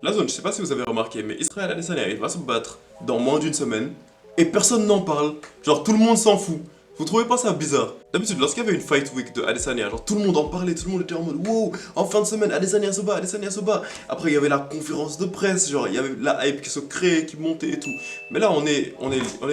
La zone, je sais pas si vous avez remarqué, mais Israël Adesanya, il va se battre dans moins d'une semaine et personne n'en parle. Genre tout le monde s'en fout. Vous trouvez pas ça bizarre? D'habitude, lorsqu'il y avait une fight week de Adesanya, genre tout le monde en parlait, tout le monde était en mode wow, en fin de semaine, Adesanya se bat, Adesanya se bat. Après, il y avait la conférence de presse, genre il y avait la hype qui se créait, qui montait et tout. Mais là, on est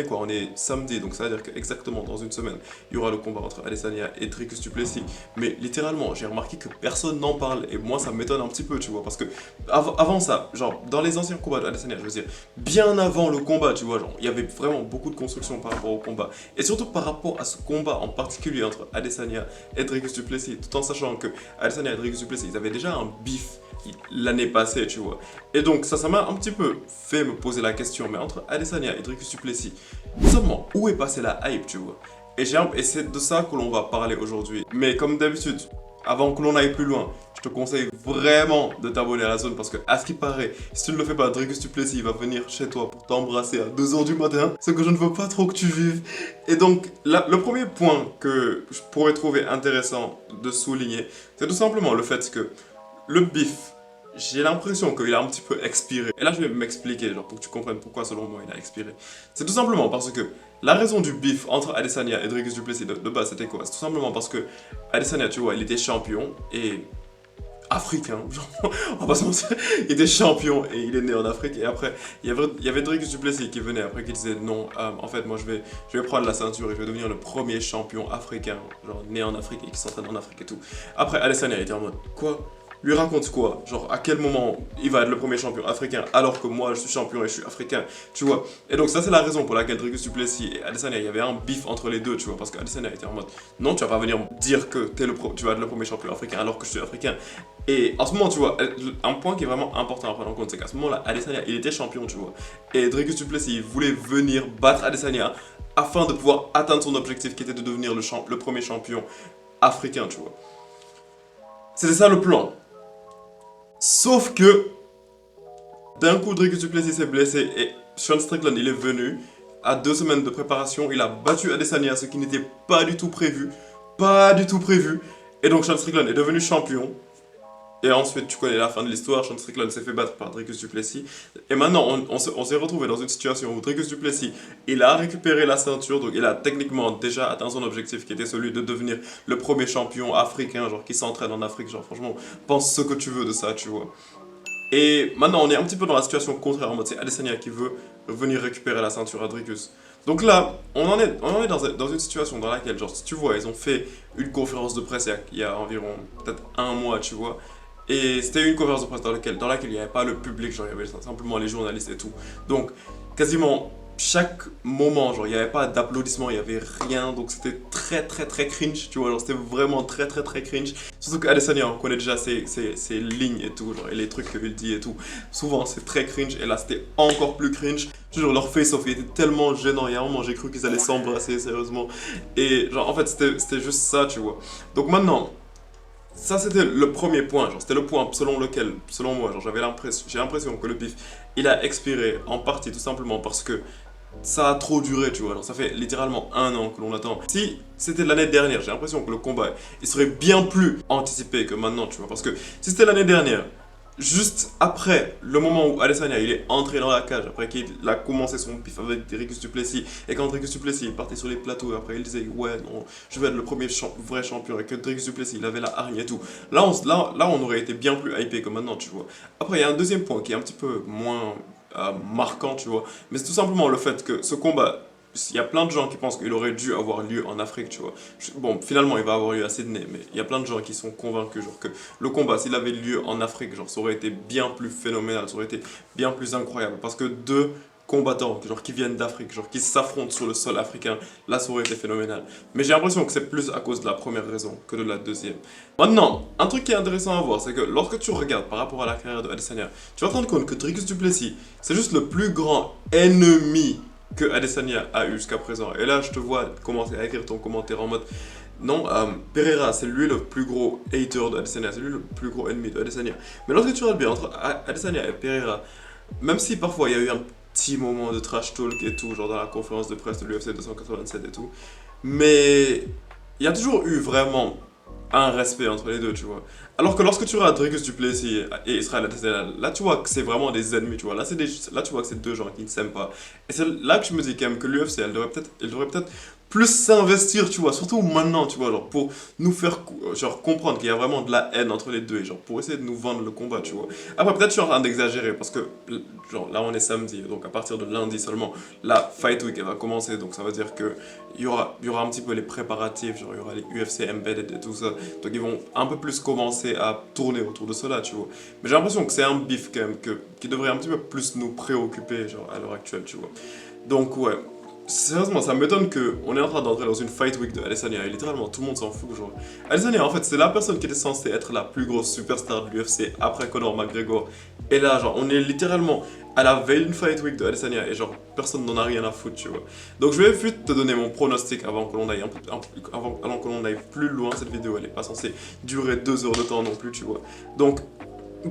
quoi? On est samedi, donc ça veut dire qu'exactement dans une semaine, il y aura le combat entre Adesanya et Dricus du Plessis. Mais littéralement, j'ai remarqué que personne n'en parle et moi, ça m'étonne un petit peu, tu vois, parce que avant ça, genre dans les anciens combats d'Adesanya, je veux dire, bien avant le combat, tu vois, genre il y avait vraiment beaucoup de construction par rapport au combat. Et surtout par rapport à ce combat en particulier entre Adesanya et Dricus du Plessis, tout en sachant que Adesanya et Dricus du Plessis, ils avaient déjà un beef l'année passée, tu vois. Et donc ça m'a un petit peu fait me poser la question, mais entre Adesanya et Dricus du Plessis, seulement où est passée la hype, tu vois. Et c'est de ça que l'on va parler aujourd'hui. Mais comme d'habitude, avant que l'on aille plus loin, je te conseille vraiment de t'abonner à la zone parce que, à ce qui paraît, si tu ne le fais pas, Dricus du Plessis va venir chez toi pour t'embrasser à 2h du matin, ce que je ne veux pas trop que tu vives. Et donc, le premier point que je pourrais trouver intéressant de souligner, c'est tout simplement le fait que le beef, j'ai l'impression qu'il a un petit peu expiré. Et là, je vais m'expliquer, genre, pour que tu comprennes pourquoi, selon moi, il a expiré. C'est tout simplement parce que la raison du beef entre Adesanya et Dricus du Plessis de base, c'était quoi? C'est tout simplement parce que Adesanya, tu vois, il était champion et africain, genre, on va pas se mentir, il était champion et il est né en Afrique. Et après, il y avait Dricus du Plessis qui venait après qui disait non, en fait, moi je vais prendre la ceinture et je vais devenir le premier champion africain, genre né en Afrique et qui s'entraîne en Afrique et tout. Après, Adesanya était en mode quoi? Lui raconte quoi? Genre, à quel moment il va être le premier champion africain alors que moi je suis champion et je suis africain, tu vois? Et donc, ça, c'est la raison pour laquelle Dricus du Plessis et Adesanya, il y avait un beef entre les deux, tu vois? Parce qu'Adesanya était en mode non, tu vas pas venir me dire que tu vas être le premier champion africain alors que je suis africain. Et en ce moment, tu vois, un point qui est vraiment important à prendre en compte, c'est qu'à ce moment-là, Adesanya, il était champion, tu vois. Et Dricus du Plessis, il voulait venir battre Adesanya afin de pouvoir atteindre son objectif qui était de devenir le premier champion africain, tu vois. C'était ça le plan. Sauf que, d'un coup, Dricus du Plessis s'est blessé et Sean Strickland, il est venu. À 2 semaines de préparation, il a battu Adesanya, ce qui n'était pas du tout prévu. Pas du tout prévu. Et donc, Sean Strickland est devenu champion. Et ensuite, tu connais la fin de l'histoire, Sean Strickland s'est fait battre par Dricus du Plessis. Et maintenant, on s'est retrouvé dans une situation où Dricus du Plessis, il a récupéré la ceinture, donc il a techniquement déjà atteint son objectif qui était celui de devenir le premier champion africain, genre qui s'entraîne en Afrique, genre franchement, pense ce que tu veux de ça, tu vois. Et maintenant, on est un petit peu dans la situation contraire, en mode c'est Adesanya qui veut venir récupérer la ceinture à Dricus. Donc là, on en est dans une situation dans laquelle, genre, si tu vois, ils ont fait une conférence de presse il y a environ peut-être un mois, tu vois. Et c'était une conférence de presse dans laquelle il n'y avait pas le public, genre il y avait simplement les journalistes et tout. Donc quasiment chaque moment, genre il n'y avait pas d'applaudissements, il n'y avait rien, donc c'était très très très cringe, tu vois, genre c'était vraiment très très très cringe. Surtout qu'Adesanya, on connaît déjà ses lignes et tout, genre et les trucs qu'il dit et tout. Souvent c'est très cringe, et là c'était encore plus cringe. Genre leur face-off, il était tellement gênant, il y a un moment j'ai cru qu'ils allaient s'embrasser sérieusement. Et genre en fait c'était juste ça, tu vois. Donc maintenant, ça, c'était le premier point, genre, c'était le point selon lequel, selon moi, genre, j'ai l'impression que le bif, il a expiré en partie tout simplement parce que ça a trop duré, tu vois, genre, ça fait littéralement un an que l'on attend. Si c'était l'année dernière, j'ai l'impression que le combat, il serait bien plus anticipé que maintenant, tu vois, parce que si c'était l'année dernière, juste après le moment où Adesanya il est entré dans la cage, après qu'il a commencé son pif avec Dricus du Plessis, et quand Dricus du Plessis partait sur les plateaux, et après il disait ouais non, je vais être le premier vrai champion, et que Dricus du Plessis il avait la hargne et tout, là on aurait été bien plus hypé que maintenant, tu vois. Après il y a un deuxième point qui est un petit peu moins marquant, tu vois, mais c'est tout simplement le fait que ce combat, il y a plein de gens qui pensent qu'il aurait dû avoir lieu en Afrique, tu vois. Bon, finalement, il va avoir lieu à Sydney, mais il y a plein de gens qui sont convaincus, genre, que le combat, s'il avait lieu en Afrique, genre, ça aurait été bien plus phénoménal, ça aurait été bien plus incroyable. Parce que deux combattants, genre, qui viennent d'Afrique, genre, qui s'affrontent sur le sol africain, là, ça aurait été phénoménal. Mais j'ai l'impression que c'est plus à cause de la première raison que de la deuxième. Maintenant, un truc qui est intéressant à voir, c'est que lorsque tu regardes par rapport à la carrière de Adesanya, tu vas te rendre compte que Dricus du Plessis, c'est juste le plus grand ennemi que Adesanya a eu jusqu'à présent. Et là, je te vois commencer à écrire ton commentaire en mode non, Pereira, c'est lui le plus gros hater de Adesanya, c'est lui le plus gros ennemi de Adesanya. Mais lorsque tu regardes bien entre Adesanya et Pereira, même si parfois il y a eu un petit moment de trash talk et tout, genre dans la conférence de presse de l'UFC 287 et tout, mais il y a toujours eu vraiment un respect entre les deux, tu vois. Alors que lorsque tu regardes Dricus du Plessis et Israël Adesanya, là tu vois que c'est vraiment des ennemis, tu vois. Là tu vois que c'est deux gens qui ne s'aiment pas. Et c'est là que je me dis quand même que l'UFC, elle devrait peut-être plus s'investir, tu vois, surtout maintenant, tu vois, genre pour nous faire genre comprendre qu'il y a vraiment de la haine entre les deux et genre pour essayer de nous vendre le combat, tu vois. Après peut-être je suis en train d'exagérer parce que genre là on est samedi, donc à partir de lundi seulement, la Fight Week elle va commencer, donc ça veut dire que il y aura un petit peu les préparatifs, genre il y aura les UFC Embedded et tout ça, donc ils vont un peu plus commencer à tourner autour de cela, tu vois. Mais j'ai l'impression que c'est un bif quand même qui devrait un petit peu plus nous préoccuper, genre à l'heure actuelle, tu vois. Donc ouais, sérieusement, ça m'étonne qu'on est en train d'entrer dans une fight week de Adesanya et littéralement tout le monde s'en fout, genre. Adesanya, en fait, c'est la personne qui était censée être la plus grosse superstar de l'UFC après Conor McGregor. Et là, genre, on est littéralement à la veille d'une fight week de Adesanya et genre, personne n'en a rien à foutre, tu vois. Donc je vais vite te donner mon pronostic avant que l'on aille avant que l'on aille plus loin. Cette vidéo, elle est pas censée durer 2 heures de temps non plus, tu vois. Donc,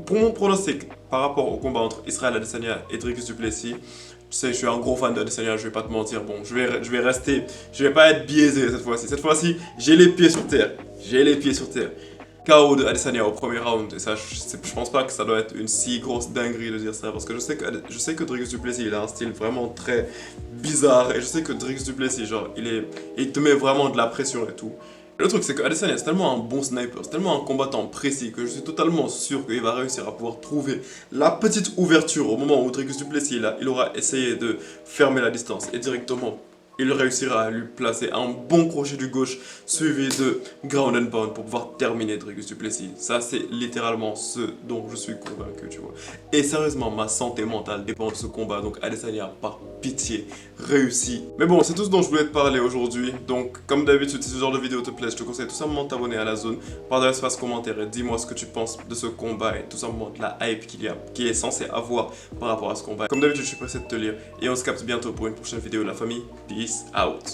pour mon pronostic par rapport au combat entre Israël Adesanya et Dricus du Plessis, tu sais, je suis un gros fan d'Adesanya, je vais pas te mentir. Bon, je vais rester, je vais pas être biaisé cette fois-ci. Cette fois-ci, j'ai les pieds sur terre. J'ai les pieds sur terre. KO de Adesanya au premier round, et ça, je pense pas que ça doit être une si grosse dinguerie de dire ça, parce que je sais que Dricus du Plessis, il a un style vraiment très bizarre, et je sais que Dricus du Plessis, genre, il te met vraiment de la pression et tout. Le truc, c'est que Adesanya, c'est tellement un bon sniper, c'est tellement un combattant précis que je suis totalement sûr qu'il va réussir à pouvoir trouver la petite ouverture au moment où Dricus du Plessis, il aura essayé de fermer la distance et directement il réussira à lui placer un bon crochet du gauche suivi de ground and pound pour pouvoir terminer Dricus du Plessis. Ça, c'est littéralement ce dont je suis convaincu, tu vois. Et sérieusement, ma santé mentale dépend de ce combat, donc Adesanya, par pitié, réussi. Mais bon, c'est tout ce dont je voulais te parler aujourd'hui. Donc, comme d'habitude, si ce genre de vidéo te plaît, je te conseille tout simplement de t'abonner à la zone, par dans l'espace commentaire et dis-moi ce que tu penses de ce combat et tout simplement de la hype qu'il est censé avoir par rapport à ce combat. Comme d'habitude, je suis pressé de te lire et on se capte bientôt pour une prochaine vidéo, la famille. Peace out.